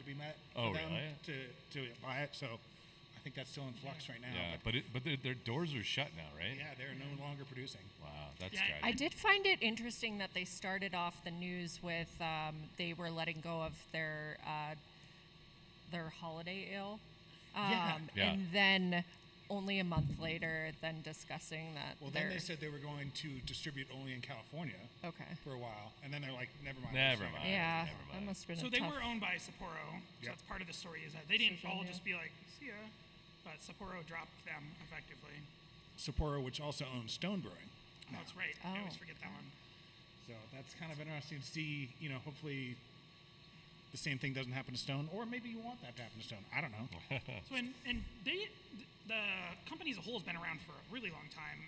be met for them to buy it. So I think that's still in flux right now. Yeah, but their doors are shut now, right? Yeah, they're no longer producing. Wow, that's tragic. I did find it interesting that they started off the news with they were letting go of their holiday ale. And then only a month later, then discussing that. Well, then they said they were going to distribute only in California. Okay. For a while, and then they're like, never mind. Yeah, that must have been. So they were owned by Sapporo. So that's part of the story is that they didn't all just be like, see ya, but Sapporo dropped them effectively. Sapporo, which also owns Stone Brewing. Oh, that's right. I always forget that one. So that's kind of interesting to see. Hopefully the same thing doesn't happen to Stone, or maybe you want that to happen to Stone. I don't know. So the company as a whole has been around for a really long time.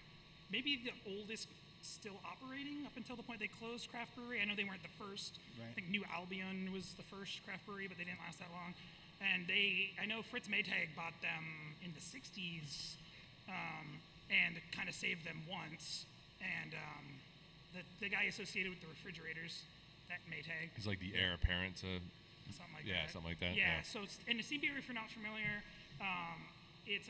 Maybe the oldest still operating up until the point they closed craft brewery. I know they weren't the first. Right. I think New Albion was the first craft brewery, but they didn't last that long. And I know Fritz Maytag bought them in the 60s and kind of saved them once. And the guy associated with the refrigerators, that Maytag. He's like the heir apparent to... Something like that. Yeah, something like that. Yeah, so in the Steam Beer, if you're not familiar, it's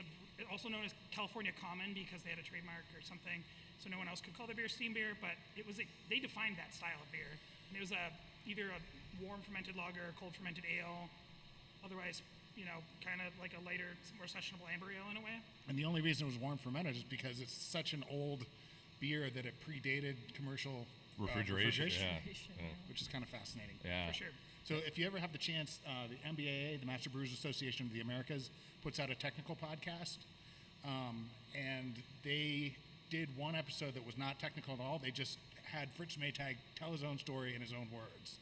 also known as California Common because they had a trademark or something, so no one else could call their beer Steam Beer, but they defined that style of beer. And it was either a warm fermented lager or cold fermented ale, otherwise, kind of like a lighter, more sessionable amber ale in a way. And the only reason it was warm fermented is because it's such an old beer that it predated commercial refrigeration. Which is kind of fascinating. Yeah. For sure. So if you ever have the chance, the MBAA, the Master Brewers Association of the Americas, puts out a technical podcast, and they did one episode that was not technical at all. They just had Fritz Maytag tell his own story in his own words.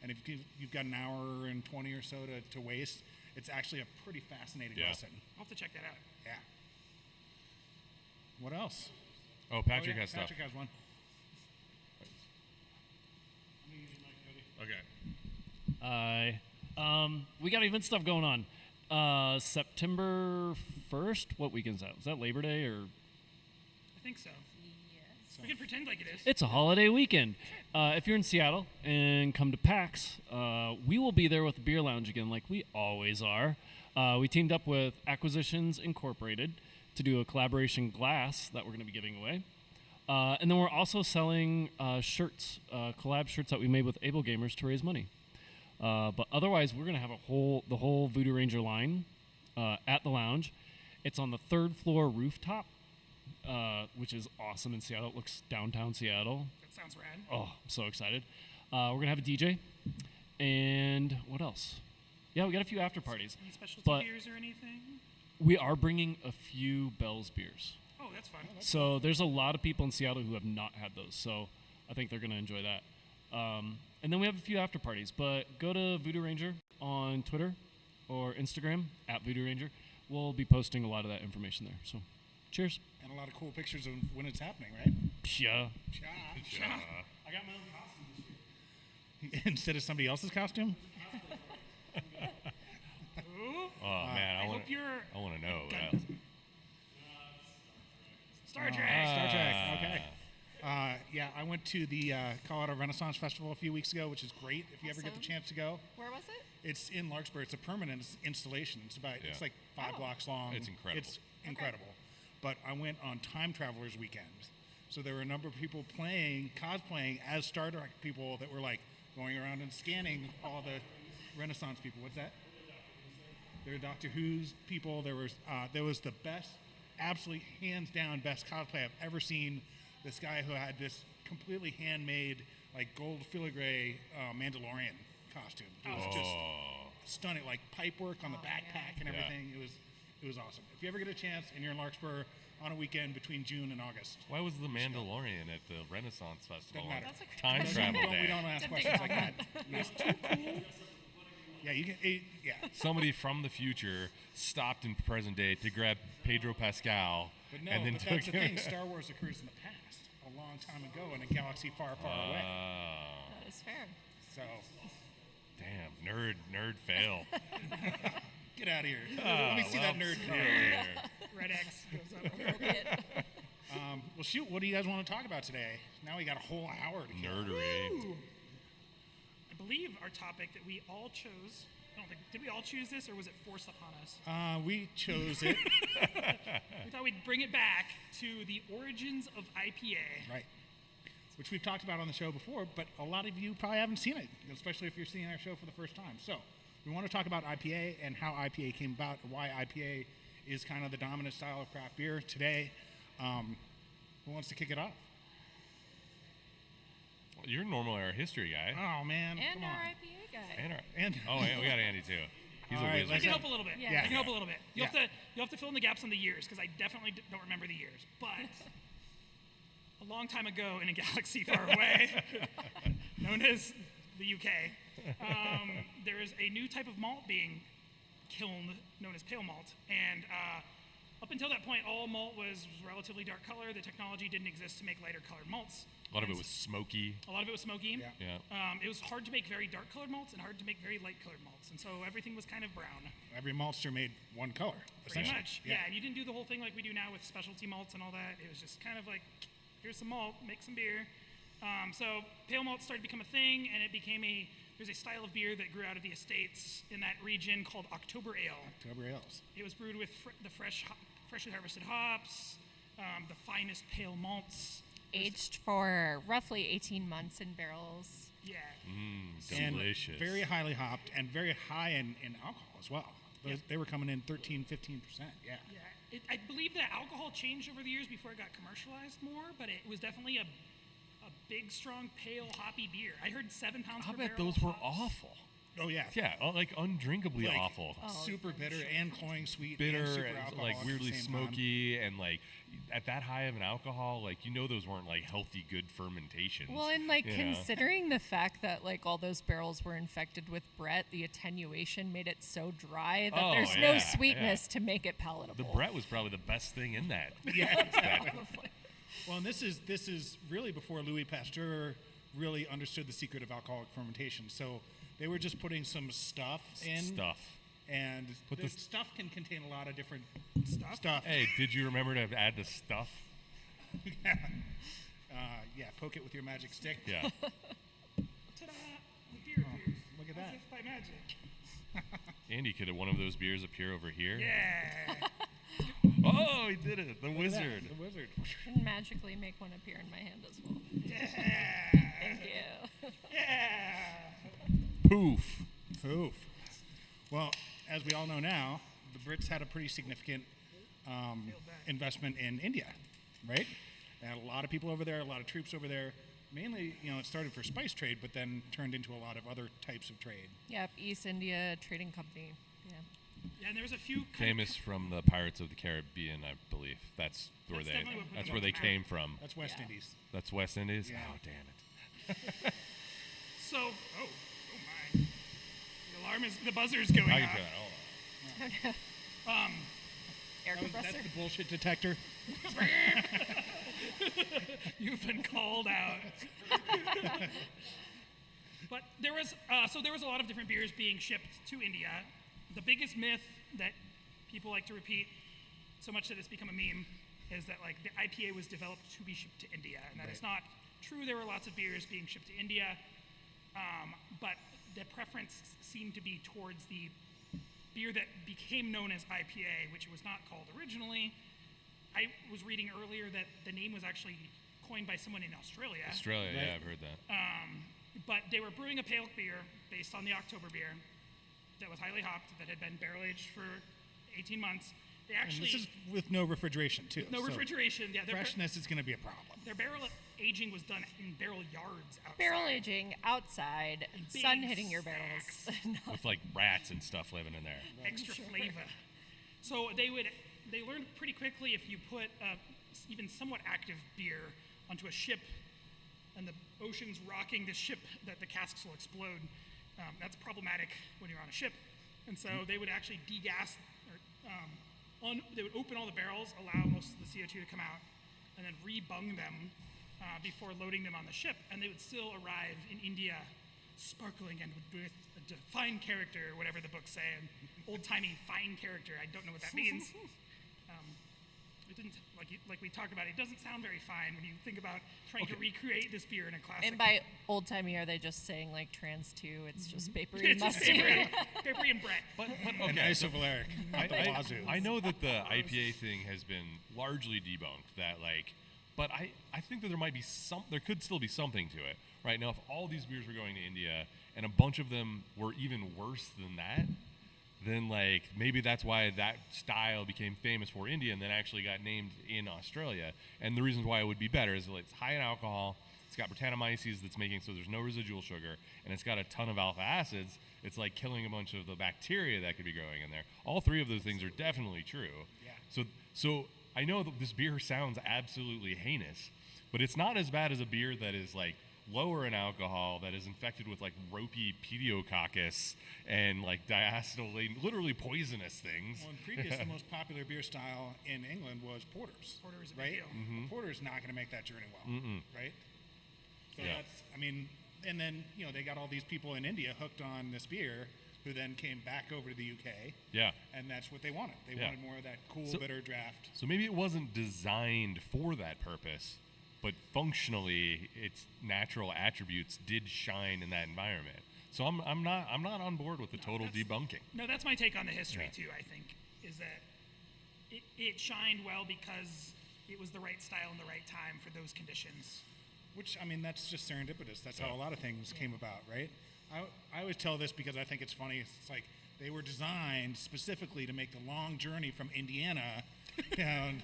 And if you've got an hour and 20 or so to waste, it's actually a pretty fascinating lesson. I'll have to check that out. Yeah. What else? Oh, Patrick has stuff. Patrick has one. Okay. We got event stuff going on. September 1st, what weekend's that? Is that Labor Day or? I think so. Yes. We can pretend like it is. It's a holiday weekend. If you're in Seattle and come to PAX, we will be there with the Beer Lounge again like we always are. We teamed up with Acquisitions Incorporated to do a collaboration glass that we're going to be giving away. And then we're also selling shirts, collab shirts that we made with Able Gamers to raise money. But otherwise, we're going to have the whole Voodoo Ranger line at the lounge. It's on the 3rd floor rooftop, which is awesome in Seattle. It looks downtown Seattle. That sounds rad. Oh, I'm so excited. We're going to have a DJ. And what else? Yeah, we got a few after parties. Any specialty beers or anything? We are bringing a few Bell's beers. Oh, that's fun. So there's a lot of people in Seattle who have not had those. So I think they're going to enjoy that. And then we have a few after parties. But go to Voodoo Ranger on Twitter or Instagram, @Voodoo Ranger. We'll be posting a lot of that information there. So cheers. And a lot of cool pictures of when it's happening, right? Yeah. I got my own costume this year. Instead of somebody else's costume? Oh, man. I want to know. Star Trek. Star Trek. Okay. Yeah, I went to the Colorado Renaissance Festival a few weeks ago, which is great if you ever get the chance to go. Where was it? It's in Larkspur. It's a permanent installation. It's like 5 blocks long. It's incredible. It's incredible. But I went on Time Travelers Weekend. So there were a number of people cosplaying as Star Trek people that were like going around and scanning all the Renaissance people. What's that? There were Doctor Who's people. There was the best, absolutely hands down best cosplay I've ever seen. This guy who had this completely handmade, like gold filigree Mandalorian costume. It was just stunning, like pipe work on the backpack and everything. It was awesome. If you ever get a chance and you're in Larkspur on a weekend between June and August. Why was the Mandalorian at the Renaissance Festival? Doesn't matter. Time travel day. We don't ask questions like that. It's too cool. Yeah, you can. Yeah. Somebody from the future stopped in present day to grab Pedro Pascal, But no, and then but that's the thing. Star Wars occurs in the past, a long time ago, in a galaxy far, far away. That is fair. So, damn, nerd fail. get out of here. Let me see that nerd card. Red X goes up. Well, shoot. What do you guys want to talk about today? Now we got a whole hour to kill. Nerdery. Woo! I believe our topic that we all chose don't think, did we all choose this, or was it forced upon us? We chose it. We thought we'd bring it back to the origins of IPA. Right. Which we've talked about on the show before, but a lot of you probably haven't seen it, especially if you're seeing our show for the first time. So we want to talk about IPA and how IPA came about, why IPA is kind of the dominant style of craft beer today. Who wants to kick it off? Well, you're normally our history guy. Oh, man. And come our on. IPA guy. And We got Andy too. He's All a right, wizard. I let's can have- help a little bit. Yeah. I can help a little bit. You'll Yeah. have to fill in the gaps on the years, because I definitely don't remember the years. But a long time ago in a galaxy far away, known as the UK, there is a new type of malt being kilned known as pale malt. And up until that point, all malt was relatively dark color. The technology didn't exist to make lighter colored malts. A lot of it was smoky. A lot of it was smoky. Yeah. Yeah. It was hard to make very dark colored malts and hard to make very light colored malts. And so everything was kind of brown. every maltster made one color, Pretty essentially. much. Yeah. And you didn't do the whole thing like we do now with specialty malts and all that. It was just kind of like, here's some malt, make some beer. So pale malt started to become a thing, and it became there's a style of beer that grew out of the estates in that region called October Ale. October Ales. It was brewed with the freshly harvested hops, the finest pale malts. Aged for roughly 18 months in barrels. Yeah. And Delicious. very highly hopped and very high in alcohol as well. They were coming in 13, 15%. Yeah. Yeah. I believe that alcohol changed over the years before it got commercialized more, but it was definitely a big, strong, pale, hoppy beer. I heard 7 pounds I per bet barrel those were hops. awful. Oh, yeah. Yeah, like undrinkably Like, awful. Super bitter and cloying sweet. Bitter and super and alcoholic like at the weirdly same time. smoky and like at that high of an alcohol, like those weren't like healthy, good fermentations. Well, and like you know? considering the fact that like all those barrels were infected with Brett, the attenuation made it so dry that Oh, there's yeah, no sweetness to make it the palatable. Brett was probably the best thing in that. Yeah. Well, and this is really before Louis Pasteur really understood the secret of alcoholic fermentation. So they were just putting some stuff in. Stuff. And Put the this- stuff can contain a lot of different Stuff? stuff. Hey, did you remember to add the stuff? Yeah, poke it with your magic stick. Yeah. Ta-da! The beer appears. Look at As that. if by magic. Andy, could one of those beers appear over here? Yeah. Oh, he did it. The Look at that, wizard. The wizard. And magically make one appear in my hand as well. Yeah. Thank you. Yeah. Poof. Poof. Well, as we all know now, the Brits had a pretty significant investment in India, right? They had a lot of people over there, a lot of troops over there. Mainly, it started for spice trade, but then turned into a lot of other types of trade. Yep, East India Trading Company. Yeah. Yeah, and there was a few Famous from the Pirates of the Caribbean, I believe. That's where That's they. definitely what put That's them where on they the map. came from. That's West Yeah. Indies. That's West Indies. Yeah. Oh, damn it. So, oh my. The alarm is, the buzzer's going I can off. try that. Hold on. Air That's compressor. the bullshit detector. You've been called out. But there was a lot of different beers being shipped to India. The biggest myth that people like to repeat, so much that it's become a meme, is that like the IPA was developed to be shipped to India, and that is not true. There were lots of beers being shipped to India, but the preference seemed to be towards the beer that became known as IPA, which it was not called originally. I was reading earlier that the name was actually coined by someone in Australia. Australia, Right. yeah, I've heard that. But they were brewing a pale beer based on the October beer that was highly hopped, that had been barrel aged for 18 months. They And actually, this is with no refrigeration, too. no so refrigeration. Yeah, Freshness is going to be a problem. their barrel aging was done in barrel yards outside. Barrel aging outside, Big sun hitting your barrels. stacks. No. With like rats and stuff living in there. Extra flavor. So they learned pretty quickly if you put even somewhat active beer onto a ship and the ocean's rocking the ship, that the casks will explode. That's problematic when you're on a ship. And so they would actually degas, or they would open all the barrels, allow most of the CO2 to come out, and then rebung them before loading them on the ship. And they would still arrive in India sparkling and with a defined character, or whatever the books say, an old-timey fine character. I don't know what that means. didn't like we talked about. It doesn't sound very fine when you think about trying to recreate this beer in a classic. And by old timey, are they just saying like trans 2? It's just papery and It's just musty. papery and Brett. But And okay. isovaleric. I know that the IPA thing has been largely debunked. But I think that there could still be something to it, right? Now, if all these beers were going to India and a bunch of them were even worse than that, then like maybe that's why that style became famous for India and then actually got named in Australia. And the reasons why it would be better is it's high in alcohol, it's got Brettanomyces that's making so there's no residual sugar, and it's got a ton of alpha acids. It's like killing a bunch of the bacteria that could be growing in there. All three of those things are definitely true. Yeah. So I know that this beer sounds absolutely heinous, but it's not as bad as a beer that is like lower in alcohol, that is infected with like ropey pediococcus and like diacetylate, literally poisonous things. Well, in previous, the most popular beer style in England was porters. Porter is a big right? deal. A porter's not going to make that journey well, right? So Yeah. that's, I mean, and then they got all these people in India hooked on this beer, who then came back over to the UK. Yeah. And that's what they wanted. They Yeah. wanted more of that cool, So- bitter draft. So maybe it wasn't designed for that purpose, but functionally its natural attributes did shine in that environment. So I'm not on board with the total debunking. No, that's my take on the history Yeah. too. I think is that it shined well because it was the right style and the right time for those conditions. Which, I mean, that's just serendipitous. That's how Yeah. a lot of things came about, right? I always tell this because I think it's funny. It's like they were designed specifically to make the long journey from Indiana down.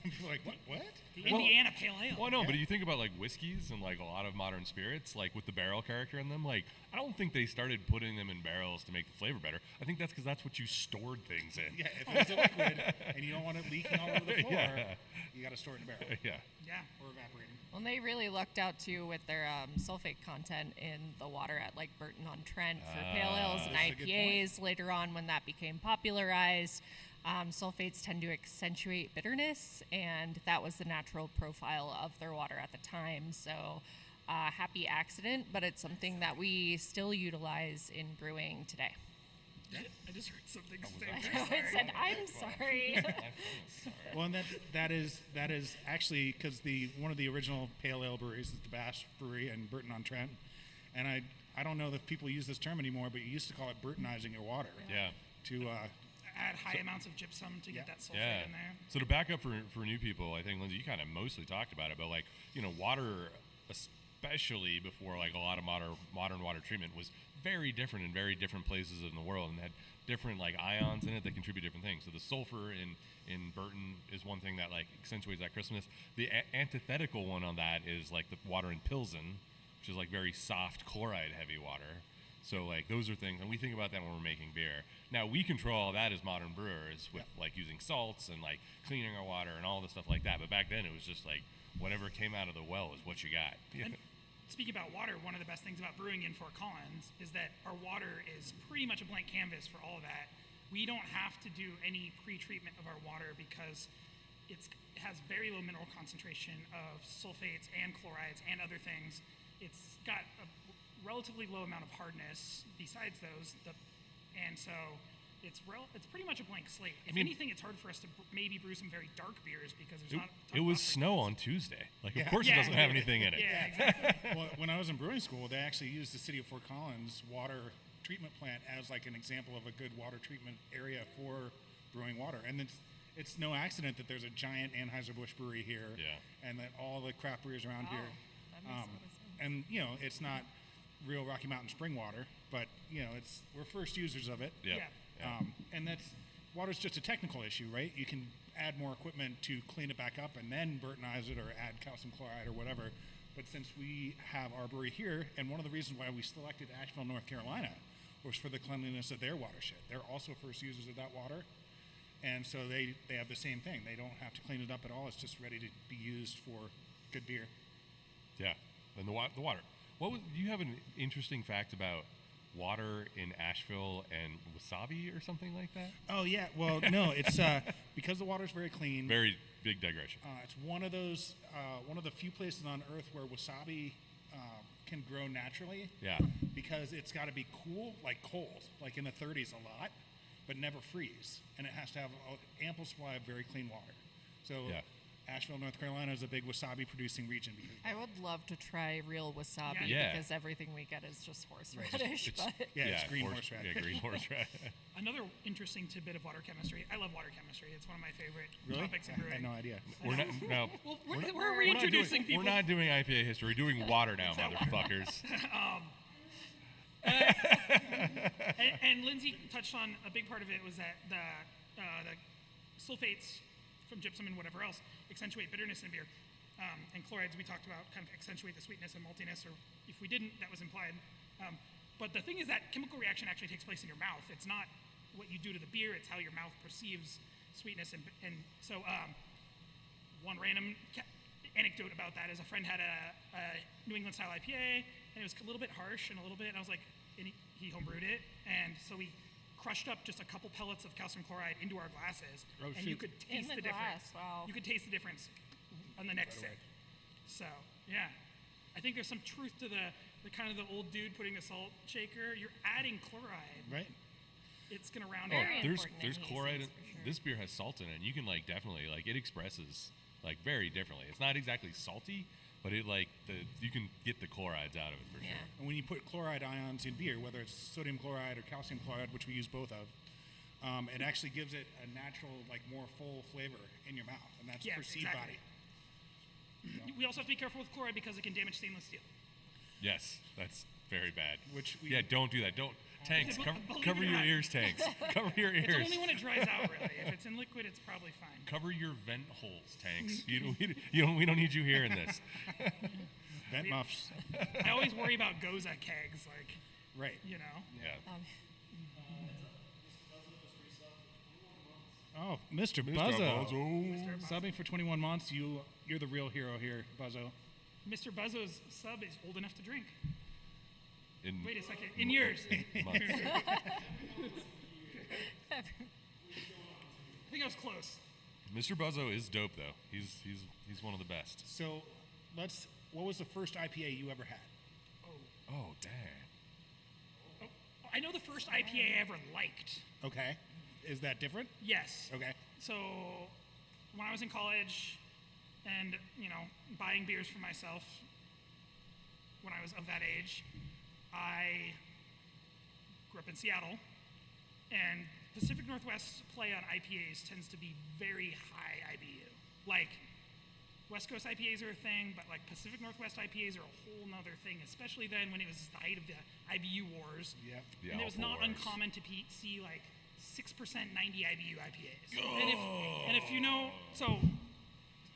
People are like, what? The Indiana Pale Ale. Well, no, but you think about like whiskeys and like a lot of modern spirits, like with the barrel character in them, like I don't think they started putting them in barrels to make the flavor better. I think that's because that's what you stored things in. Yeah, if it's a liquid and you don't want it leaking all over the floor, Yeah. you got to store it in a barrel Yeah. Yeah. or evaporating. Well, they really lucked out too with their sulfate content in the water at like Burton-on-Trent for pale ales and That's a good IPAs. Later on, when that became popularized, sulfates tend to accentuate bitterness, and that was the natural profile of their water at the time. So, happy accident, but it's something that we still utilize in brewing today. I just heard something I stink. know it said, "I'm sorry." Well, and that is actually because one of the original pale ale breweries is the Bass Brewery in Burton-on-Trent, and I don't know if people use this term anymore, but you used to call it Burtonizing your water. Yeah. To Add high amounts of gypsum to get that sulfate Yeah. in there. So to back up for new people, I think Lindsay, you kind of mostly talked about it, but like water, especially before like a lot of modern water treatment, was very different in very different places in the world and had different like ions in it that contribute different things. So the sulfur in Burton is one thing that like accentuates that crispness. The antithetical one on that is like the water in Pilsen, which is like very soft chloride heavy water. So like those are things, and we think about that when we're making beer. Now we control all that as modern brewers with like using salts and like cleaning our water and all the stuff like that. But back then it was just like whatever came out of the well is what you got. And speaking about water, one of the best things about brewing in Fort Collins is that our water is pretty much a blank canvas for all of that. We don't have to do any pre-treatment of our water because it has very low mineral concentration of sulfates and chlorides and other things. It's got a relatively low amount of hardness besides those, and so it's pretty much a blank slate. If anything, it's hard for us to maybe brew some very dark beers because there's not a ton It of was hop snow on Tuesday. Like of course it doesn't have anything in it. Yeah, exactly. well, when I was in brewing school, they actually used the city of Fort Collins water treatment plant as like an example of a good water treatment area for brewing water. And it's no accident that there's a giant Anheuser-Busch brewery here, and that all the craft breweries around here. That makes a lot of sense. And it's not real Rocky Mountain spring water, but we're first users of it. Yeah. And water's just a technical issue, right? You can add more equipment to clean it back up and then Burtonize it or add calcium chloride or whatever. But since we have our brewery here, and one of the reasons why we selected Asheville, North Carolina, was for the cleanliness of their watershed. They're also first users of that water. And so they have the same thing. They don't have to clean it up at all. It's just ready to be used for good beer. Yeah. And the water. Do you have an interesting fact about water in Asheville and wasabi or something like that? Oh yeah, well no, it's because the water's very clean. Very big digression. It's one of the few places on Earth where wasabi can grow naturally. Yeah. Because it's got to be cool, like cold, like in the 30s a lot, but never freeze, and it has to have an ample supply of very clean water. So Yeah. Asheville, North Carolina is a big wasabi producing region. Because I would love to try real wasabi Yeah. because everything we get is just Right. horseradish. But it's green horseradish. Yeah, green horseradish. Another interesting tidbit of water chemistry. I love water chemistry. It's one of my favorite Really? topics in I brewing. had no idea. We're not now. Well, we're we're not doing- reintroducing people. We're not doing IPA history. We're doing water now, motherfuckers. And Lindsay touched on a big part of it was that the sulfates from gypsum and whatever else accentuate bitterness in beer. And chlorides we talked about kind of accentuate the sweetness and maltiness, or if we didn't, that was implied. But the thing is that chemical reaction actually takes place in your mouth. It's not what you do to the beer, it's how your mouth perceives sweetness. And so one random anecdote about that is a friend had a New England style IPA, and it was a little bit harsh and a little bit, and I was like, and he homebrewed it, and so we crushed up just a couple pellets of calcium chloride into our glasses, Oh, and you shoot. could In taste the the difference. glass, wow. You could taste the difference on the next Right sip. So yeah, I think there's some truth to the kind of the old dude putting the salt shaker. You're adding chloride. Right? It's gonna round Oh, it Very out. there's important in chloride. hazes, for sure. This beer has salt in it. And you can like definitely like it expresses like very differently. It's not exactly salty, but it like you can get the chlorides out of it for yeah. sure. And when you put chloride ions in beer, whether it's sodium chloride or calcium chloride, which we use both of, it actually gives it a natural, like more full flavor in your mouth, and that's Yeah, perceived exactly. body. We also have to be careful with chloride because it can damage stainless steel. Yes, that's very bad. Which we Yeah, don't do that. Don't tanks. Believe Cover it or your not. ears, tanks. Cover your It's ears. only when it dries out, really. If it's in liquid, it's probably fine. Cover your vent holes, tanks. We don't need you hearing this. vent muffs. I always worry about Goza kegs, like, Right. you know. Yeah. Oh, Mr. Buzzo. Subbing for 21 months. You're the real hero here, Buzzo. Mr. Buzzo's sub is old enough to drink. In Wait a second. In years. months. I think I was close. Mr. Buzzo is dope though. He's one of the best. So, what was the first IPA you ever had? Oh dang. Oh, I know the first IPA I ever liked. Okay. Is that different? Yes. Okay. So when I was in college and, buying beers for myself when I was of that age, I grew up in Seattle, and Pacific Northwest play on IPAs tends to be very high IBU. Like, West Coast IPAs are a thing, but like Pacific Northwest IPAs are a whole nother thing, especially then when it was the height of the IBU wars. Yep. The And it was Alpha not Wars. uncommon to see like 6% 90 IBU IPAs. And if you know, so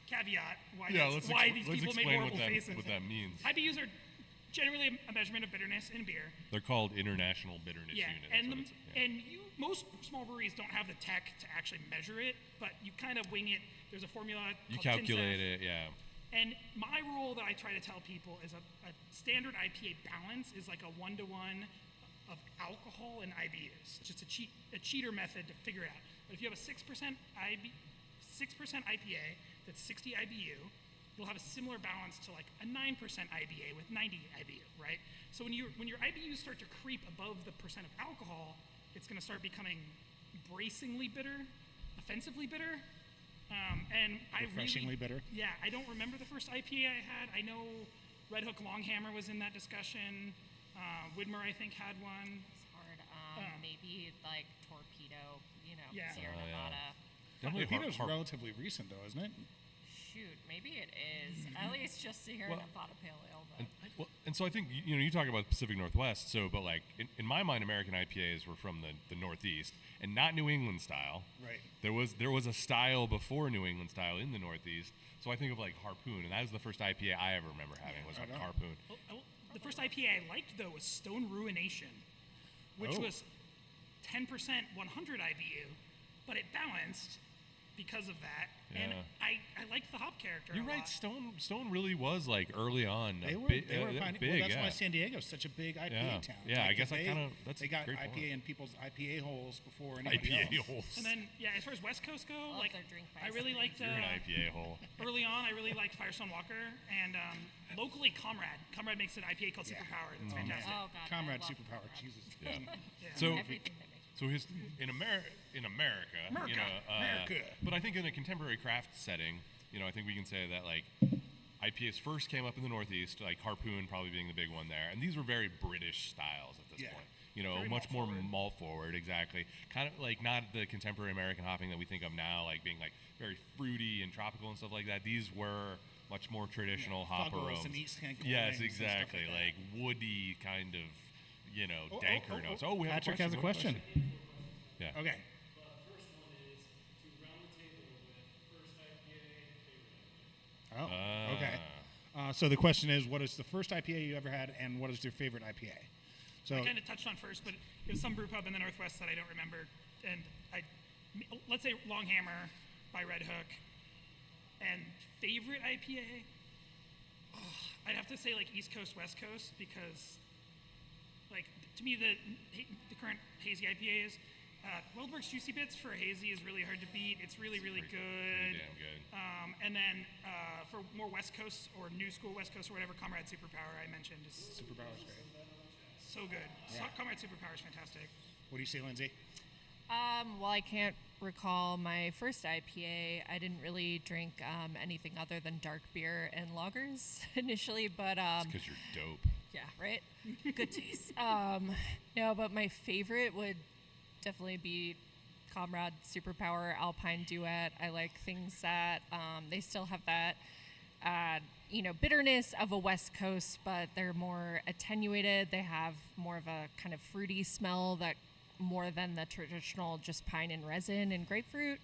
caveat why, Yeah, why let's these people make explain horrible faces. what that means. IBUs are generally a measurement of bitterness in beer. They're called International Bitterness Yeah, Unit. and That's what it's- yeah. and most small breweries don't have the tech to actually measure it, but you kind of wing it. There's a formula. You called calculate TIL. it, yeah. And my rule that I try to tell people is a standard IPA balance is like a 1-to-1 of alcohol and IBUs. It's just a cheater method to figure it out. But if you have a 6% IPA that's 60 IBU, you'll have a similar balance to like a 9% IBA with 90 IBU, right? So when your IBUs start to creep above the percent of alcohol, it's going to start becoming bracingly bitter, offensively bitter. And Refreshingly bitter. Yeah, I don't remember the first IPA I had. I know Red Hook Longhammer was in that discussion. Widmer, I think, had one. It's hard. Maybe like Torpedo, Yeah. Sierra Oh, yeah. Nevada. Definitely Torpedo's hard- relatively recent, though, isn't it? Shoot, maybe it is. At least just Sierra Well, Nevada Pale Ale. But and so I think you talk about Pacific Northwest. So, but like in my mind, American IPAs were from the Northeast and not New England style. Right. There was a style before New England style in the Northeast. So I think of like Harpoon, and that was the first IPA I ever remember having was like right on. Harpoon. The first IPA I liked, though, was Stone Ruination, which Oh. was 10% 100 IBU, but it balanced because of that. And Yeah. I liked the hop character. You're a right. lot. Stone really was like early on. They were big. well, that's why San Diego's such a big IPA Yeah. town. Yeah, I Like, guess I they- kinda- that's they a got great IPA point. in people's IPA holes before anybody IPA else. holes. And then, yeah, as far as West Coast go, Love like their drink I really prices. liked You're an IPA hole. early on. I really liked Firestone Walker, and locally Comrade. Comrade makes an IPA called Yeah. Superpower. It's fantastic. oh god, Comrade I love Superpower. Comrade. Jesus. Yeah. Yeah. So Everything they make. So in America, you know, America. but I think in a contemporary craft setting, you know, I think we can say that like IPAs first came up in the Northeast, like Harpoon probably being the big one there, and these were very British styles at this Yeah. point. You know, Very much more malt-forward. malt forward, exactly. Kind of like not the contemporary American hopping that we think of now, like being like very fruity and tropical and stuff like that. These were much more traditional hop Fuggles aromas. and East Kent Yes, Glades and stuff exactly. like Like woody kind of, you know, Oh, danker oh, notes. oh. Oh, we have Patrick a has a question. Yeah. Okay. First one is to round the table with first IPA, favorite IPA. Oh, okay. So the question is, what is the first IPA you ever had, and what is your favorite IPA? So I kind of touched on first, but it was some brew pub in the Northwest that I don't remember. And let's say Longhammer by Red Hook. And favorite IPA? I'd have to say like East Coast, West Coast, because like to me the current hazy IPAs, Wildberg's Juicy Bits for a hazy is really hard to beat. It's really Pretty good. damn good. And then for more West Coast or new school West Coast or whatever, Comrade Superpower I mentioned is Superpower's great. so good. Yeah. Comrade Superpower is fantastic. What do you say, Lindsay? Well, I can't recall my first IPA. I didn't really drink anything other than dark beer and lagers initially, but Because you're dope. yeah, right? Good taste. No, but my favorite would definitely be Comrade Superpower Alpine Duet. I like things that they still have that, bitterness of a West Coast, but they're more attenuated. They have more of a kind of fruity smell that more than the traditional just pine and resin and grapefruit.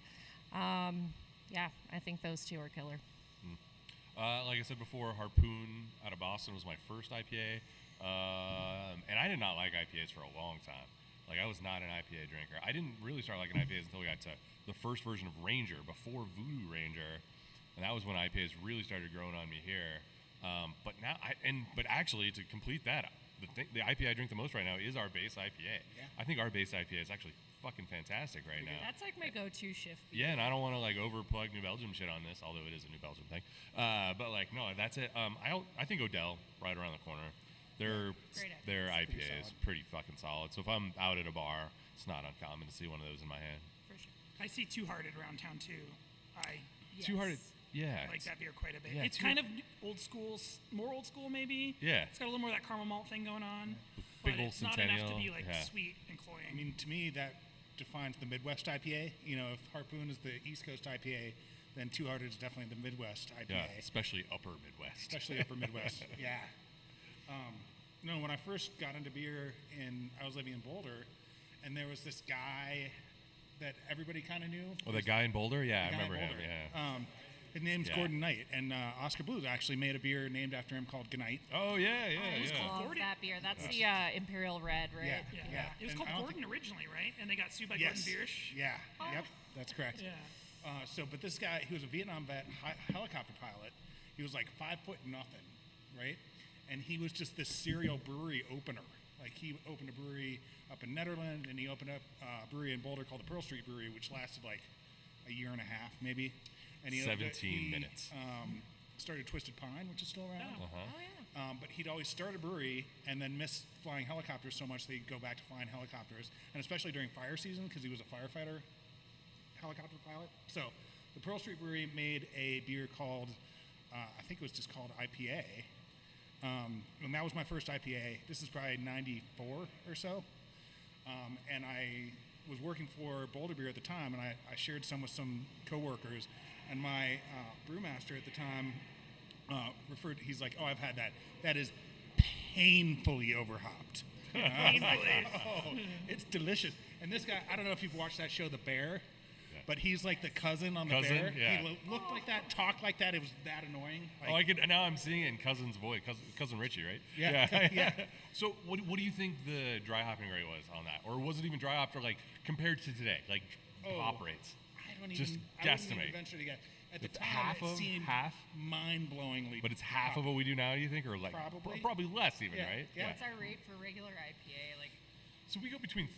Yeah, I think those two are killer. Like I said before, Harpoon out of Boston was my first IPA, and I did not like IPAs for a long time. Like I was not an IPA drinker. I didn't really start liking IPAs until we got to the first version of Ranger, before Voodoo Ranger, and that was when IPAs really started growing on me here. But now, but actually to complete that, the IPA I drink the most right now is our base IPA. Yeah. I think our base IPA is actually fucking fantastic right now. That's like my go-to shift. Yeah, and I don't want to like overplug New Belgium shit on this, although it is a New Belgium thing. But like, no, that's it. I think Odell right around the corner. Their IPA is pretty fucking solid. So if I'm out at a bar, it's not uncommon to see one of those in my hand. For sure. I see Two Hearted around town too. I Two Hearted, yeah. like that beer quite a bit. Yeah, It's Two- kind of old school, more old school maybe. Yeah. It's got a little more of that caramel malt thing going on. Big But old it's not enough to Centennial, be like yeah. sweet and cloying. I mean, to me, that defines the Midwest IPA. You know, if Harpoon is the East Coast IPA, then Two Hearted is definitely the Midwest IPA. Yeah, especially upper Midwest. Especially upper Midwest. Yeah. When I first got into beer, I was living in Boulder, and there was this guy that everybody kind of knew. Oh, the guy in Boulder? Yeah, I Guy in remember him. Boulder. Yeah. His name's Yeah. Gordon Knight, and Oscar Blues actually made a beer named after him called Gnight. Oh yeah, it yeah, was yeah. called Love Gordon. that beer. That's the Imperial Red, right? Yeah. It was And called I don't Gordon originally, right? And they got sued by Yes. Gordon Biersch. Yeah. Yep. That's correct. Yeah. But this guy, he was a Vietnam vet, helicopter pilot. He was like 5 foot nothing, right? And he was just this serial brewery opener. Like he opened a brewery up in Netherlands, and he opened up a brewery in Boulder called the Pearl Street Brewery, which lasted like a year and a half, maybe. And he 17 minutes. Started Twisted Pine, which is still around. Uh-huh. Oh yeah. But he'd always start a brewery and then miss flying helicopters so much they'd go back to flying helicopters, and especially during fire season because he was a firefighter helicopter pilot. So the Pearl Street Brewery made a beer called, I think it was just called IPA, and that was my first IPA. This is probably 94 or so, and I was working for Boulder Beer at the time, and I shared some with some coworkers, and my brewmaster at the time he's like, oh, I've had that. That is painfully overhopped. Oh, it's delicious. And this guy, I don't know if you've watched that show, The Bear, but he's like the cousin on The Cousin? Bear. Yeah. He looked like that, talked like that. It was that annoying. Oh, I could. Now I'm seeing it in Cousin's voice, cousin Richie, right? Yeah, yeah. So, what do you think the dry hopping rate was on that, or was it even dry hopped, or like compared to today, like hop rates? I don't Just even, I wouldn't guesstimate. even venture to guess. At the It's time, half it of seemed half? mind-blowingly. But it's half of what we do now, you think, or like Probably. probably less even, Yeah, right? yeah. What's our rate for regular IPA? Like, So we go between.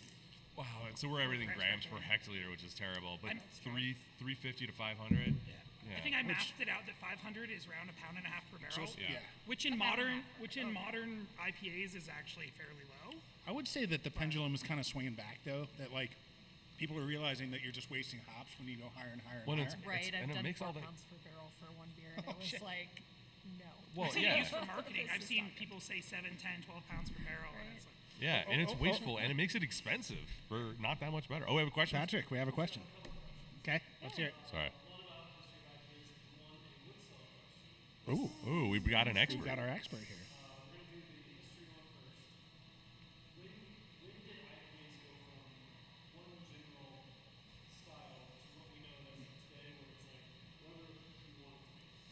Wow, and so we're everything grams per hectoliter, which is terrible. But 350 to 500. I think I mathed it out that 500 is around a pound and a half per barrel. Yeah. Which in modern IPAs is actually fairly low. I would say that the pendulum is kind of swinging back, though. That like people are realizing that you're just wasting hops when you go higher and higher Well, and it's- higher. Right, and I've it done makes 4 all that- pounds per barrel for one beer, and Oh, it was shit. like, no. Well, It's yeah. used for marketing. This I've is seen not- people say 7, 10, 12 pounds per barrel, and it's like, Yeah, and it's wasteful, and it makes it expensive for not that much better. Oh, we have a question? Patrick, we have a question. Okay, let's hear it. Sorry. Ooh, we've got an expert. We've got our expert here.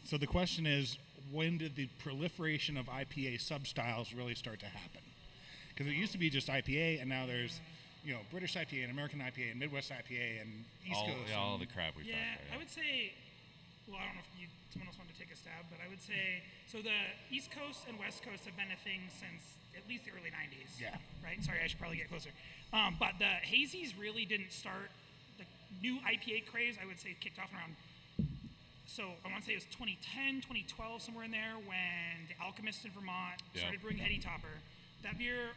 So the question is, when did the proliferation of IPA substyles really start to happen? Because it used to be just IPA, and now there's, British IPA and American IPA and Midwest IPA and East Coast. all and- the crap we've yeah, talked about. I would say, well, I don't know if someone else wanted to take a stab, but I would say, so the East Coast and West Coast have been a thing since at least the early 90s. Yeah. Right? Sorry, I should probably get closer. But the hazies really didn't start, the new IPA craze, I would say, kicked off around, so I want to say it was 2010, 2012, somewhere in there, when the Alchemist in Vermont Yeah. started brewing Heady Topper. That beer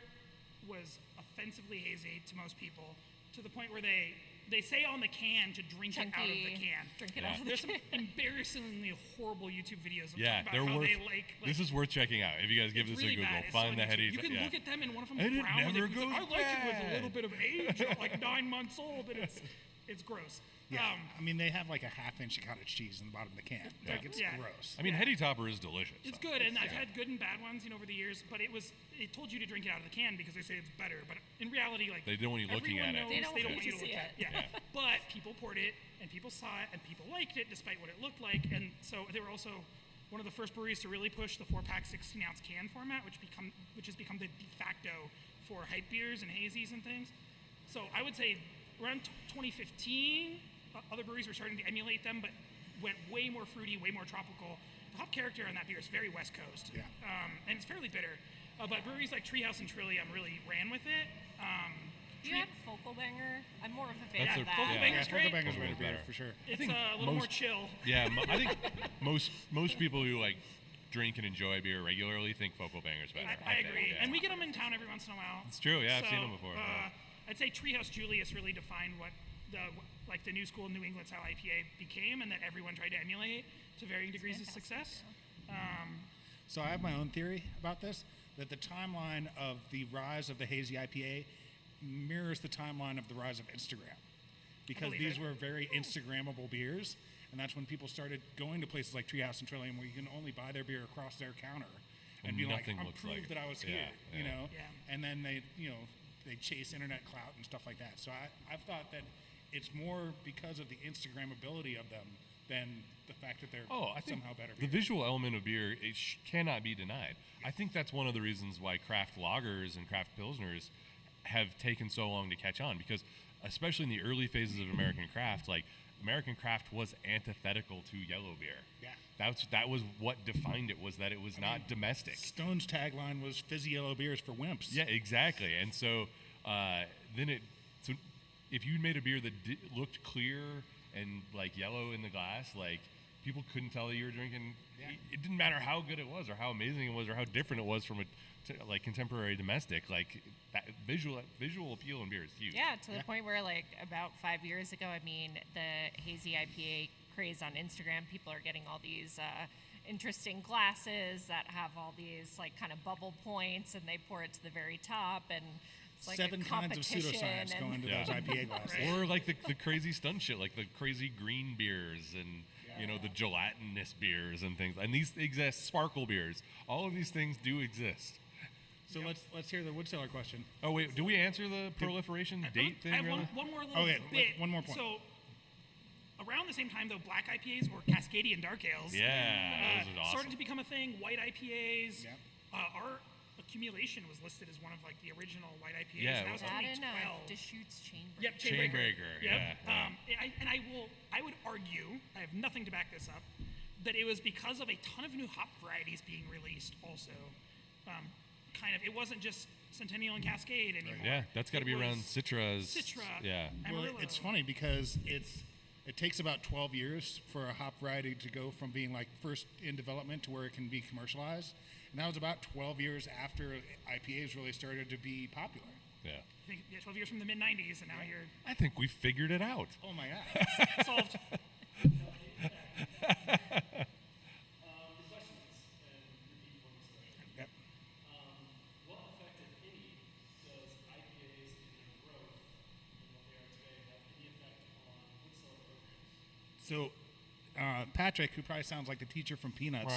was offensively hazy to most people, to the point where they say on the can to drink it out of the Chunky. can. Drink it Yeah. out of the There's some can. embarrassingly horrible YouTube videos of Yeah, talking they're about how worth. they like this is worth checking out. If you guys give it's this really a Google, bad. It's on find the YouTube. heady. You can yeah. look at them, and one of them And is it brown. with never he's like, goes I like it with a bad." little bit of age, like 9 months old, and it's gross. Yeah, I mean, they have like a half-inch of cottage cheese in the bottom of the can. Like, it's Yeah. gross. I mean, Heady Topper is delicious. It's so. good, and I've had good and bad ones, over the years. But it told you to drink it out of the can because they say it's better. But in reality, like They don't want you looking everyone at it. knows They don't want want you you to to see look at it. it. Yeah. But people poured it, and people saw it, and people liked it despite what it looked like. And so they were also one of the first breweries to really push the 4-pack 16-ounce can format, which has become the de facto for hype beers and hazies and things. So I would say around 2015, other breweries were starting to emulate them, but went way more fruity, way more tropical. The hop character on that beer is very West Coast, Yeah. and it's fairly bitter. But breweries like Treehouse and Trillium really ran with it. You had Focal Banger. I'm more of a fan That's of a- that. Focal yeah. Banger's Yeah, great. Banger's Totally better beer, better. for sure. It's think a little more most- chill. Yeah, I think most people who like drink and enjoy beer regularly think Focal Banger's better. I think, agree. yeah. And we get them in town every once in a while. It's true, yeah, I've seen them before, yeah. I'd say Treehouse Julius really defined what the new school New England style IPA became, and that everyone tried to emulate to varying degrees of success. So I have my own theory about this, that the timeline of the rise of the hazy IPA mirrors the timeline of the rise of Instagram. Because believe these it. were very Instagrammable beers, and that's when people started going to places like Treehouse and Trillium where you can only buy their beer across their counter and And be like, nothing I'm looks proof like it." that I was Yeah, here, you yeah. know? Yeah. And then they chase internet clout and stuff like that. So I've thought that it's more because of the Instagrammability of them than the fact that they're I think somehow better the beer. visual element of beer cannot be denied. I think that's one of the reasons why craft lagers and craft pilsners have taken so long to catch on, because especially in the early phases of American craft, like American craft was antithetical to yellow beer. Yeah. That was what defined it, was that it was not domestic. Stone's tagline was fizzy yellow beers for wimps. Yeah, exactly. And so so if you made a beer that looked clear and like yellow in the glass, like people couldn't tell that you were drinking. Yeah. It didn't matter how good it was or how amazing it was or how different it was from like contemporary domestic. Like that visual appeal in beer is huge. Yeah, to the Yeah. point where like about 5 years ago, I mean, the hazy IPA craze on Instagram, people are getting all these interesting glasses that have all these like kind of bubble points, and they pour it to the very top, and it's like 7 a kinds of competition. pseudoscience go into Yeah. those IPA glasses. Or like the crazy stunt shit, like the crazy green beers and the gelatinous beers and things. And these exist, sparkle beers. All of these things do exist. So let's hear the wood cellar question. Oh wait, do we answer the proliferation date thing? I have really? one more little Okay, bit. one more point. So around the same time, though, black IPAs or Cascadian dark ales Yeah, those are awesome. started to become a thing. White IPAs. Yep. Our accumulation was listed as one of like the original white IPAs. Yeah, that was That in 2012. Deschutes Chamber. Yep, Chainbreaker, Yep. yeah. I would argue, I have nothing to back this up, that it was because of a ton of new hop varieties being released. Also, it wasn't just Centennial and Cascade anymore. Yeah, that's got to It be around was Citra's. Citra. Yeah. Well, Amarillo. it's funny because it's it takes about 12 years for a hop variety to go from being like first in development to where it can be commercialized. And that was about 12 years after IPAs really started to be popular. Yeah. I think 12 years from the mid 90s, and now you're I think we figured it out. Oh my God. solved. Yep. What effect, if any, does IPAs and their growth and what they are today have any effect on wood cellar programs? So, Patrick, who probably sounds like the teacher from Peanuts,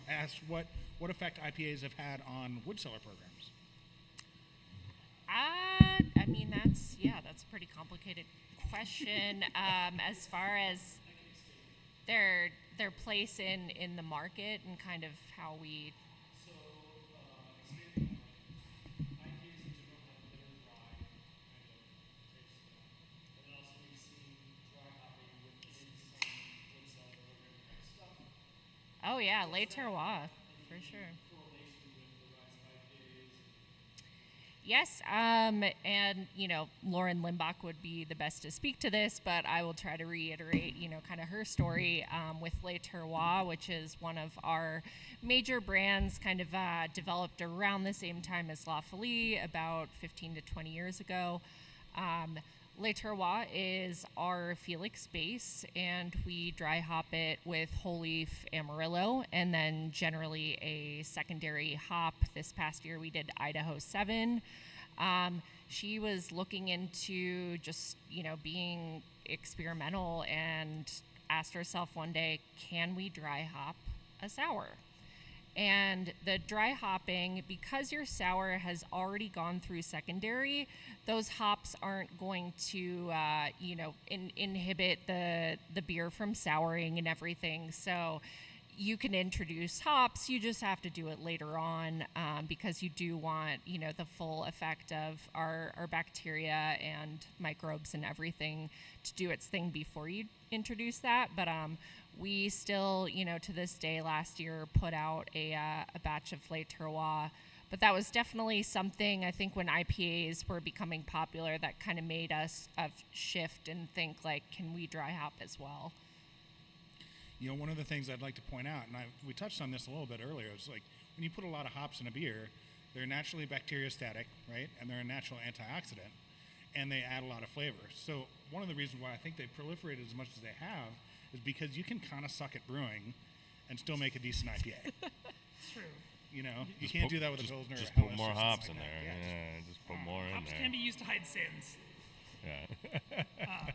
asked what effect IPAs have had on wood cellar programs. I mean, that's a pretty complicated question. As far as their place in the market and kind of how we. So, expanding on that, IPAs in general have a bitter, dry kind of taste to them. And then also we've seen dry hopping within some wood cellar program type stuff. Oh yeah, Les Terroirs, for sure. Correlation with the rise of IPAs. Yes, and Lauren Limbach would be the best to speak to this, but I will try to reiterate, kind of her story with Les Terroirs, which is one of our major brands, kind of developed around the same time as La Folie, about 15 to 20 years ago. Les Terroirs is our Felix base, and we dry hop it with whole leaf Amarillo, and then generally a secondary hop. This past year we did Idaho 7. She was looking into just, being experimental and asked herself one day, can we dry hop a sour? And the dry hopping, because your sour has already gone through secondary, those hops aren't going to, inhibit the beer from souring and everything. So you can introduce hops. You just have to do it later on because you do want, the full effect of our bacteria and microbes and everything to do its thing before you introduce that. But we still, to this day, last year, put out a batch of Les Terroirs. But that was definitely something, I think, when IPAs were becoming popular, that kind of made us shift and think, like, can we dry hop as well? One of the things I'd like to point out, and we touched on this a little bit earlier, is like when you put a lot of hops in a beer, they're naturally bacteriostatic, right? And they're a natural antioxidant, and they add a lot of flavor. So one of the reasons why I think they've proliferated as much as they have is because you can kind of suck at brewing and still make a decent IPA. It's true. You can't do that with a Pilsner. Just or put LS more or something hops like in that. there. Yeah, just put more in Hops there. can be used to hide sins. Yeah.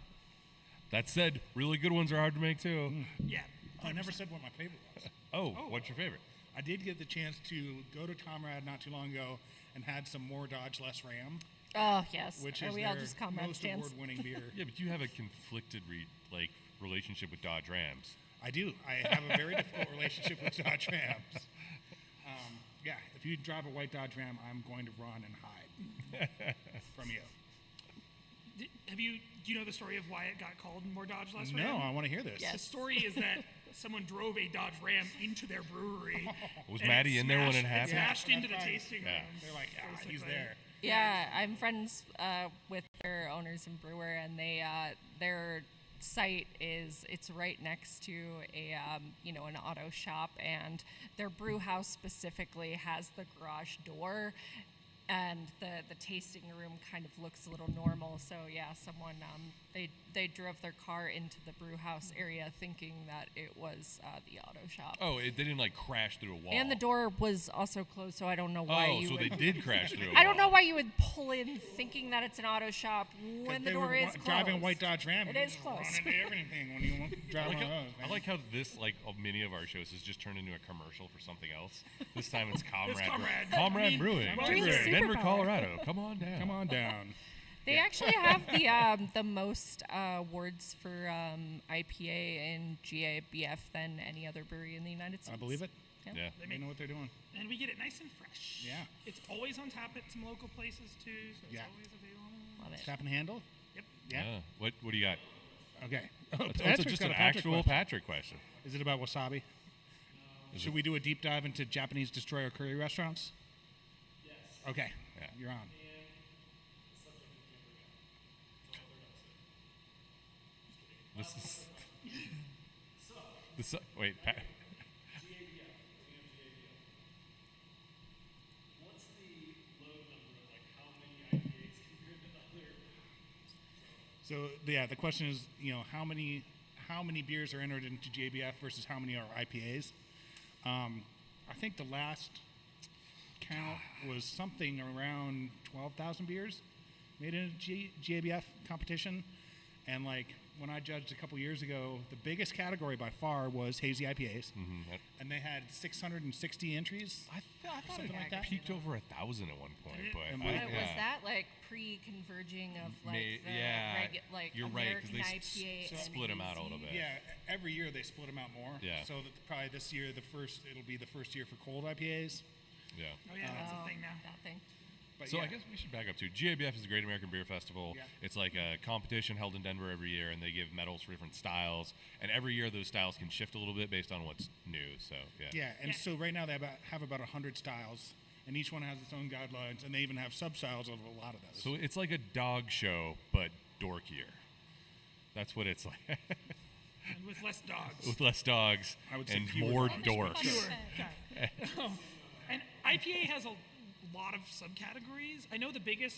That said, really good ones are hard to make too. Yeah. I never said what my favorite was. Oh, what's your favorite? I did get the chance to go to Comrade not too long ago and had some More Dodge Less Ram, Oh, yes. which Are is we their all just comrade most stands? award-winning beer. Yeah, but you have a conflicted relationship with Dodge Rams. I do. I have a very difficult relationship with Dodge Rams. If you drive a white Dodge Ram, I'm going to run and hide from you. Do you know the story of why it got called More Dodge Less No, Ram? I want to hear this. Yes. The story is that someone drove a Dodge Ram into their brewery. Was and Maddie in there when it It happened? smashed into the That's right. tasting Yeah. room. They're like, he's basically. there. Yeah, I'm friends with their owners and brewer, and they their site it's right next to an auto shop, and their brew house specifically has the garage door, and the tasting room kind of looks a little normal. So yeah, someone they drove their car into the brew house area thinking that it was the auto shop. Oh, they didn't crash through a wall. And the door was also closed, so I don't know why Oh, you so would. they did crash through a wall. I don't know why you would pull in thinking that it's an auto shop when the They door were is closed. driving a white Dodge Ram. It you is just closed. Run into everything when you drive I like, on how, those. I like how this, many of our shows has just turned into a commercial for something else. This time it's Comrade. Comrade. Comrade I mean, Brewing. well, Dreams it's of Denver, superpower. Colorado. Come on down. Come on down. They actually have the most awards for IPA and GABF than any other brewery in the United States. I believe it. Yeah. They know what they're doing. And we get it nice and fresh. Yeah. It's always on tap at some local places too, so it's Yeah. always available. Love it. Tap and handle? Yep. Yeah. What do you got? Okay. It's Patrick's just got an a Patrick actual question. Patrick question. Is it about wasabi? Should we do a deep dive into Japanese destroyer curry restaurants? Yes. Okay. Yeah. You're on. And subject of camper guy. That's all there is. This is. Wait, Pat. What's the load number of like how many IPAs compared to other? So yeah, the question is, how many beers are entered into GABF versus how many are IPAs? I think the last count was something around 12,000 beers made in a GABF competition, and like when I judged a couple years ago, the biggest category by far was hazy IPAs, and they had 660 entries. I thought Something it like that. peaked over 1,000 at one point, but And But yeah. was that like pre-converging of like the yeah, like you're right, 'cause American they IPA? and split 'em out a little hazy? bit. Yeah, every year they split them out more. Yeah. So that probably this year it'll be the first year for cold IPAs. yeah. Oh yeah, that's Oh, a thing now. that thing. But So yeah. I guess we should back up too. GABF is the Great American Beer Festival. Yeah. It's like a competition held in Denver every year, and they give medals for different styles. And every year those styles can shift a little bit based on what's new. So yeah. Yeah, and Yeah. so right now they have about 100 styles, and each one has its own guidelines, and they even have sub-styles of a lot of those. So it's like a dog show, but dorkier. That's what it's like. And with less dogs. With less dogs I would say and fewer more dogs. dorks. Fewer. Okay. And IPA has a lot of subcategories. I know the biggest.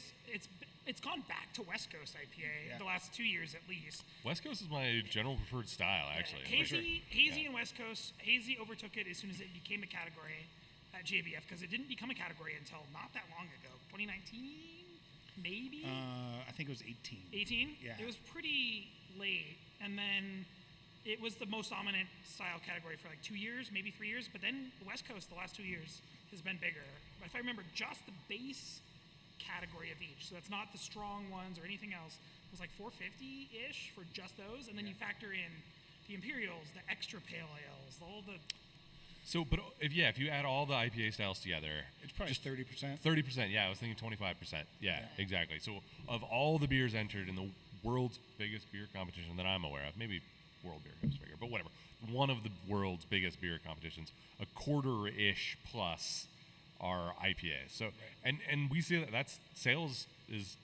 It's gone back to West Coast IPA Yeah. the last 2 years at least. West Coast is my general preferred style, actually. Hazy Yeah. and West Coast. Hazy overtook it as soon as it became a category at GABF because it didn't become a category until not that long ago, 2019, maybe. I think it was 18. 18? Yeah. It was pretty late. And then it was the most dominant style category for like 2 years, maybe 3 years. But then the West Coast, the last 2 years, has been bigger. But if I remember, just the base category of each, so that's not the strong ones or anything else, was like 450-ish for just those. And then you factor in the Imperials, the extra pale ales, all the... So, but if you add all the IPA styles together, It's probably just 30%. 30%. Yeah, I was thinking 25%. Yeah, exactly. So, of all the beers entered in the world's biggest beer competition that I'm aware of, maybe World Beer Cup's bigger, but whatever. One of the world's biggest beer competitions, a quarter-ish plus are IPAs. So, and we see that's sales is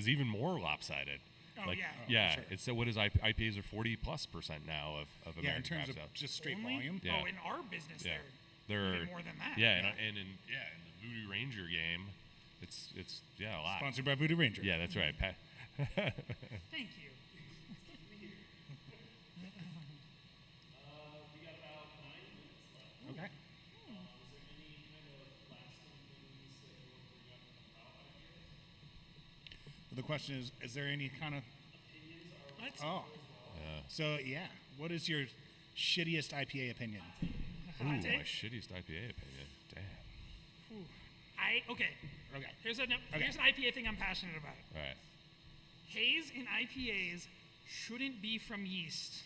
even more lopsided. Oh, yeah. Yeah. sure. It's so what is IPAs are 40+% now of American Yeah, in terms craft of sales. just straight Only? volume. Yeah. Oh, in our business, Yeah. they're even more than that. Yeah, and in the Voodoo Ranger game, it's a lot. Sponsored by Voodoo Ranger. Yeah, that's right. Thank you. We got about 9 minutes left. Okay. Was there any kind of lasting things that you want to bring up about IPAs? Well, the question is there any kind of... Let's, Oh. So, yeah. What is your shittiest IPA opinion? Ooh, Hot my take? shittiest IPA opinion. Damn. Okay. Okay. Here's an IPA thing I'm passionate about. All right. Haze in IPAs shouldn't be from yeast.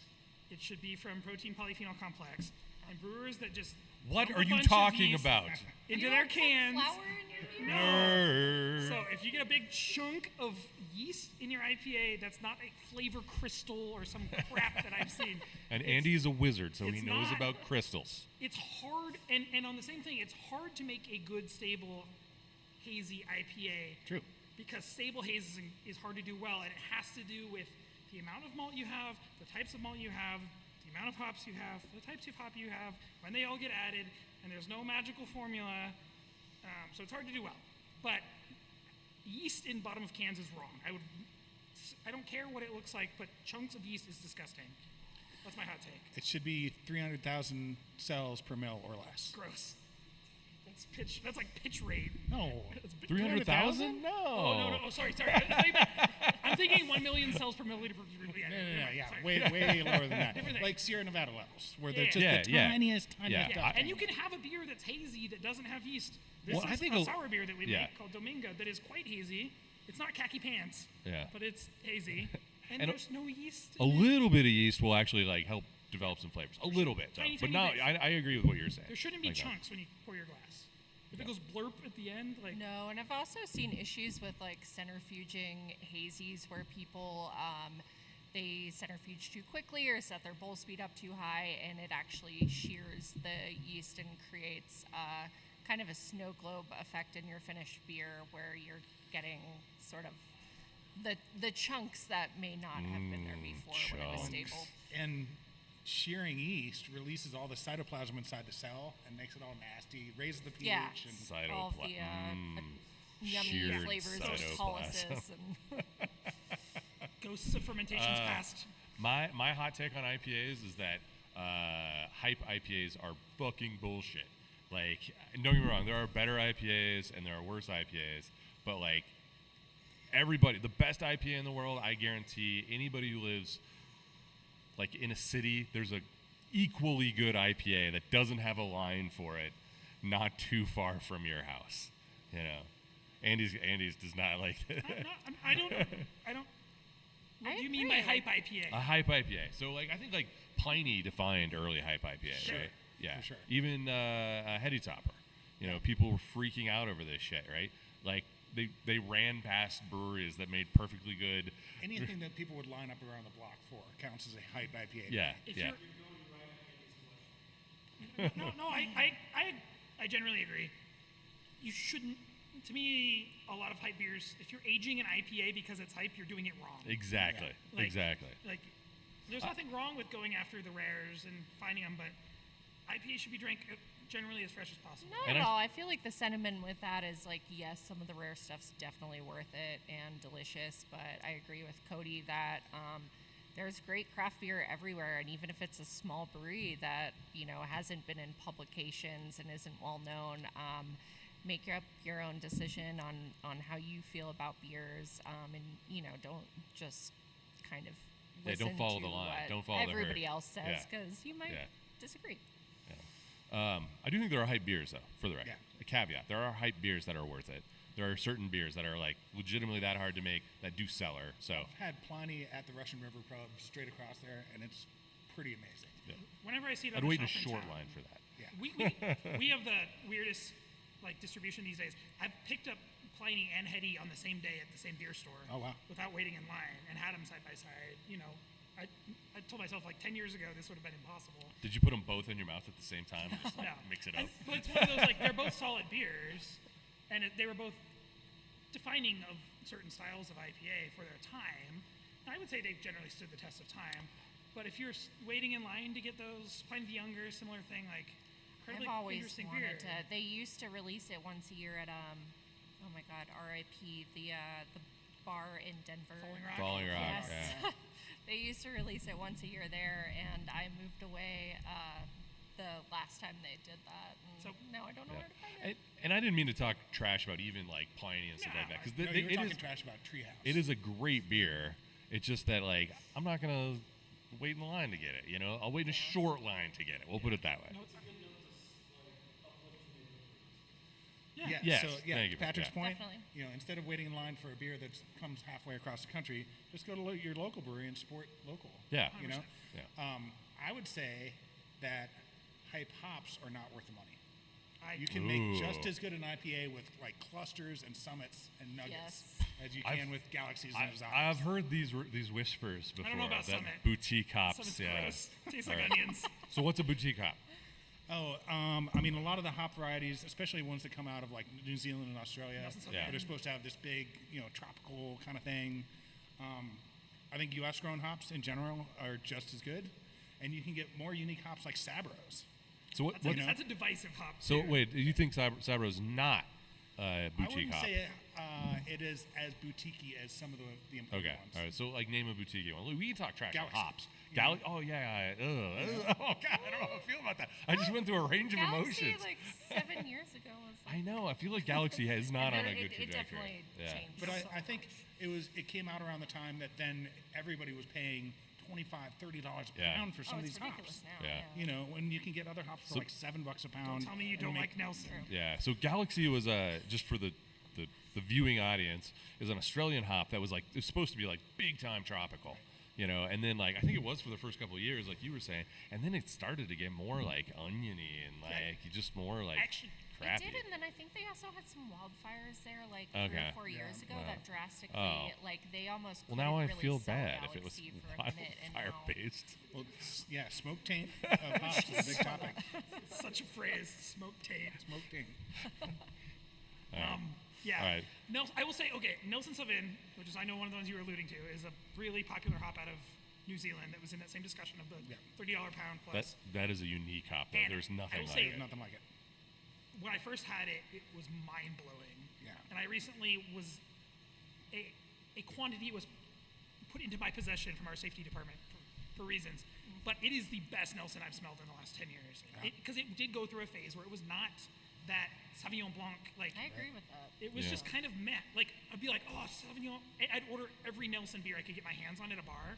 It should be from protein polyphenol complex. And brewers that just What dump are a you bunch of talking yeast about? into You their don't put cans? flour in your beer? So if you get a big chunk of yeast in your IPA, that's not a flavor crystal or some crap that I've seen. And Andy is a wizard, so he it's knows not- about crystals. It's hard, and on the same thing, it's hard to make a good stable hazy IPA. True. Because stable haze is hard to do well, and it has to do with the amount of malt you have, the types of malt you have, the amount of hops you have, the types of hop you have, when they all get added, and there's no magical formula, so it's hard to do well. But yeast in bottom of cans is wrong. I don't care what it looks like, but chunks of yeast is disgusting. That's my hot take. It should be 300,000 cells per mil or less. Gross. That's like pitch rate. No. 300,000? No. Oh, no. Oh, sorry. I'm thinking 1 million cells per milliliter per yeah, No, yeah. sorry. Way lower than that. Different thing. Like Sierra Nevada levels, where Yeah, they're just yeah. the Yeah. tiniest Yeah. stuff. And you can have a beer that's hazy that doesn't have yeast. This Well, I is think a a- sour beer that we yeah. make called Domingo that is quite hazy. It's not khaki pants, Yeah. but it's hazy. And, And a- there's no yeast. A in it. little bit of yeast will actually like help develop some flavors. A little bit, though. Tiny, But tiny no, bit. I agree with what you're saying. There shouldn't be Like that. chunks when you pour your glass. If it goes blurp at the end, like No, and I've also seen issues with like centrifuging hazies where people they centrifuge too quickly or set their bowl speed up too high, and it actually shears the yeast and creates kind of a snow globe effect in your finished beer where you're getting sort of the chunks that may not have been there before when it was chunks. stable. And shearing yeast releases all the cytoplasm inside the cell and makes it all nasty, raises the pH. Yeah. And All of the yummy sheared flavors of cytoplasm. polysis and Ghosts of fermentations past. My hot take on IPAs is that hype IPAs are fucking bullshit. Like, don't get me wrong, there are better IPAs and there are worse IPAs, but like everybody, the best IPA in the world, I guarantee anybody who lives like in a city, there's a equally good IPA that doesn't have a line for it, not too far from your house. You know, Andy's does not like it. I don't. What do you mean by agree. hype IPA? A hype IPA. So like I think like Pliny defined early hype IPA, Sure. right? Yeah, For sure. Even Heady Topper. You know, people were freaking out over this shit, right? Like they ran past breweries that made perfectly good. anything that people would line up around the block for counts as a hype IPA. Yeah, If yeah. No, I generally agree. You shouldn't. To me, a lot of hype beers, if you're aging an IPA because it's hype, you're doing it wrong. Exactly. Like- Exactly. Like, there's nothing wrong with going after the rares and finding them, but IPA should be drank generally as fresh as possible. not And at I- all. I feel like the sentiment with that is like, yes, some of the rare stuff's definitely worth it and delicious, but I agree with Cody that there's great craft beer everywhere, and even if it's a small brewery that hasn't been in publications and isn't well known, make up your own decision on how you feel about beers, and don't just kind of Yeah, listen don't follow to the line. what Don't follow the herd. everybody else says, Yeah. because you might Yeah. disagree. I do think there are hype beers, though, for the record. Yeah. A caveat. There are hype beers that are worth it. There are certain beers that are, like, legitimately that hard to make that do cellar. So, I've had Pliny at the Russian River Pub straight across there, and it's pretty amazing. yeah. Whenever I see it on I'd the wait in a shelf short town, line for that. Yeah. we have the weirdest distribution these days. I've picked up Pliny and Heady on the same day at the same beer store. Oh, wow. Without waiting in line, and had them side by side. I told myself like 10 years ago this would have been impossible. Did you put them both in your mouth at the same time? And just, like, No. mix it up. But it's one of those like they're both solid beers, and they were both defining of certain styles of IPA for their time. And I would say they've generally stood the test of time. But if you're waiting in line to get those Pliny the Younger, similar thing, like incredibly I've always interesting wanted beer. to. They used to release it once a year at oh my God, R.I.P. The bar in Denver. Falling Rock. Falling Rock, Yes. yeah. They used to release it once a year there, and I moved away the last time they did that. And So- now I don't know Yeah. where to find it. And I didn't mean to talk trash about even, like, Pliny and stuff No, like that. Because No, you were it talking is trash about Treehouse. it is a great beer. It's just that, like, I'm not going to wait in the line to get it, you know? I'll wait in a short line to get it. We'll put it that way. Yeah. Yes, So thank you. Patrick's Yeah. point. Definitely. Instead of waiting in line for a beer that comes halfway across the country, just go to your local brewery and support local. Yeah. You know. Yeah. I would say that hype hops are not worth the money. I, You can make just Ooh. as good an IPA with like clusters and summits and nuggets Yes. as you I've- can with galaxies and exotics. I've heard these whispers before. don't know about that Summit. boutique hops. Summit's Yeah. gross. Tastes like All right. onions. So what's a boutique hop? I mean, a lot of the hop varieties, especially ones that come out of like New Zealand and Australia, Nelson Sauvignon. Yeah. they're supposed to have this big, tropical kind of thing. I think U.S. grown hops in general are just as good, and you can get more unique hops like Sabros. So what? That's, what a, that's a divisive hop. so beer. wait, you think Sabro's not I boutique wouldn't hop? say it is as boutiquey as some of the important Okay. ones. All right. So like name a boutique one. We can talk trash about Galaxy. hops. Oh yeah. Oh god, I don't know how I feel about that. I just went through a range of Galaxy, emotions. like 7 years ago, was I know. I feel like Galaxy is not on a good it trajectory. definitely Yeah. changed. But so I think much. it came out around the time that then everybody was paying $25, $30 a Yeah. pound for some Oh, of it's these ridiculous hops. now. Yeah. Yeah. When you can get other hops for So- like $7 a pound. Don't tell me you and don't make- like Nelson. Yeah. So Galaxy was just for the viewing audience is an Australian hop that was like it's supposed to be like big time tropical, and then like I think it was for the first couple of years, like you were saying, and then it started to get more like oniony and like just more like Actually, crappy. They did, and then I think they also had some wildfires there, like 3 Okay. or 4 years ago, Wow. that drastically, Oh. like they almost. Well, now I couldn't really feel sell bad if it was Galaxy for a minute, and wildfire now- based. Well, yeah, smoke taint of hops is a big topic. such a phrase, smoke taint. Smoke taint. Yeah. All right. I will say, okay, Nelson Sauvin, which is I know one of the ones you were alluding to, is a really popular hop out of New Zealand that was in that same discussion of the $30 pound plus. That is a unique hop. Though. And There's nothing I will like say- it. Nothing like it. When I first had it, it was mind blowing. Yeah. And I recently was a quantity was put into my possession from our safety department for reasons. But it is the best Nelson I've smelled in the last 10 years. Because it did go through a phase where it was not that Sauvignon Blanc, like I agree with that. it was just kind of meh. Like I'd be like, oh, Sauvignon. I'd order every Nelson beer I could get my hands on at a bar,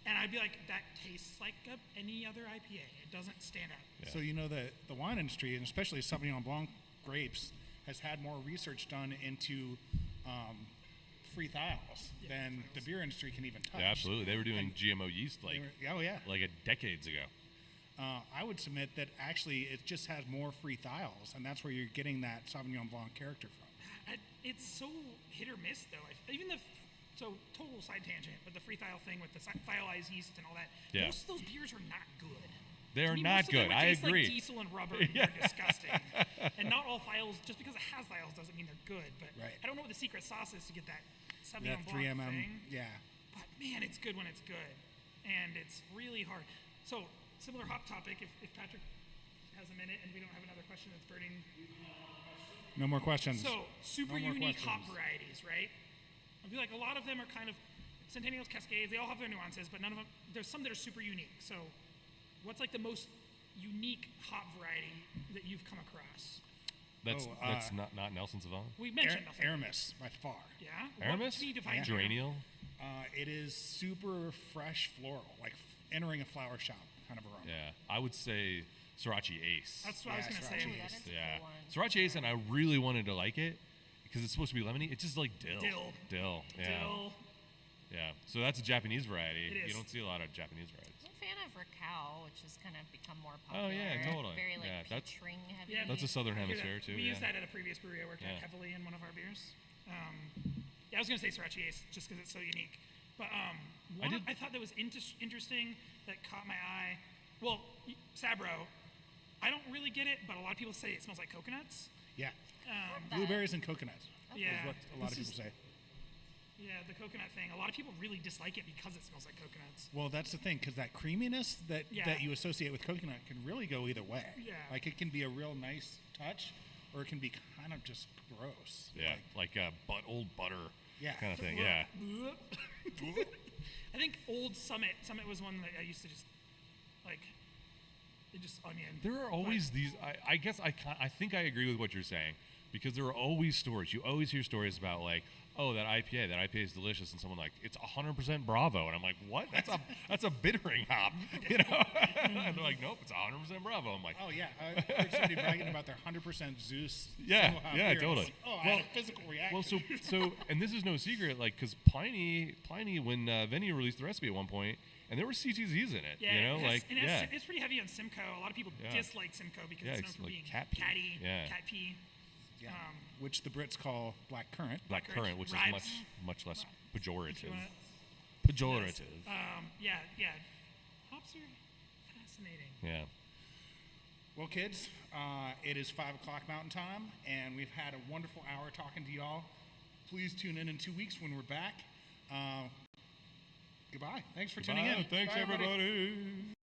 and I'd be like, that tastes like any other IPA. It doesn't stand out. Yeah. So you know the wine industry, and especially Sauvignon Blanc grapes, has had more research done into free thiols than the beer industry can even touch. Yeah, absolutely. They were doing GMO yeast like decades ago. I would submit that actually it just has more free thiols, and that's where you're getting that Sauvignon Blanc character from. It's so hit or miss though. So total side tangent, but the free thiol thing with the thiolized yeast and all that. Yeah. Most of those beers are not good. They are To me, not most of them good. would I taste agree. Like diesel and rubber, and they're disgusting. And not all thiols, just because it has thiols, doesn't mean they're good. But Right. I don't know what the secret sauce is to get that Sauvignon That Blanc 3mm, thing. yeah. But man, it's good when it's good, and it's really hard. So similar hop topic. If Patrick has a minute and we don't have another question that's burning. No more questions. So super No more unique hop questions. varieties, right? I feel like a lot of them are kind of Centennials, Cascades. They all have their nuances, but none of them. There's some that are super unique. So, what's like the most unique hop variety that you've come across? That's not Nelson Sauvin. We mentioned nothing. Aramis, by far. Yeah. Aramis? What can you define? Geraniol. It is super fresh floral, like entering a flower shop kind of aroma. Yeah, I would say Sriracha Ace. That's what I was Yeah, gonna Sriracha say. Ooh, that is a Yeah, good one. Sriracha Ace, and I really wanted to like it because it's supposed to be lemony. It's just like dill. Dill. Yeah. Dill. Yeah. So that's a Japanese variety. It is. You don't see a lot of Japanese varieties. I'm a fan of Raquel, which has kind of become more Oh, popular. yeah, totally. Very like Yeah, that's- peach ring heavy. Yeah, That's a southern I hear that. hemisphere too. We yeah. used that at a previous brewery I worked at Yeah. heavily in one of our beers. Yeah, I was gonna say Sriracha Ace just because it's so unique. But one I thought that was interesting that caught my eye. Well, Sabro, I don't really get it, but a lot of people say it smells like coconuts. Yeah. That- Blueberries and coconuts Yeah. is what a lot of This people say. Yeah, the coconut thing. A lot of people really dislike it because it smells like coconuts. Well, that's the thing, because that creaminess that you associate with coconut can really go either way. Yeah. Like it can be a real nice touch, or it can be kind of just gross. Yeah, like old butter Yeah. kind of thing. Yeah. I think Old Summit. Summit was one that I used to just like. It just onion. There are always these. I guess I think I agree with what you're saying because there are always stories. You always hear stories about like, oh, that IPA is delicious, and someone like it's 100% Bravo, and I'm like, what? That's a bittering hop, you know? And they're like, nope, it's 100% Bravo. I'm like, Oh yeah, I heard somebody bragging about their 100% Zeus. Yeah, single hop yeah, beer. I was totally. like, oh, I Well- had a physical reaction. well, so, and this is no secret, like, because Pliny, when Vinny released the recipe at one point, and there were CTZs in it, Yeah, you know, it's pretty heavy on Simcoe. A lot of people Yeah. dislike Simcoe because Yeah, it's known it's for like being cat pee. catty, Yeah. cat pee. yeah. Which the Brits call black currant. Black currant, which Rides. is much less pejorative. wanna- Pejorative. Yeah. Hops are fascinating. Yeah. Well, kids, it is 5 o'clock Mountain Time, and we've had a wonderful hour talking to y'all. Please tune in 2 weeks when we're back. Goodbye. Thanks for tuning in. Thanks, Bye, everybody. everybody.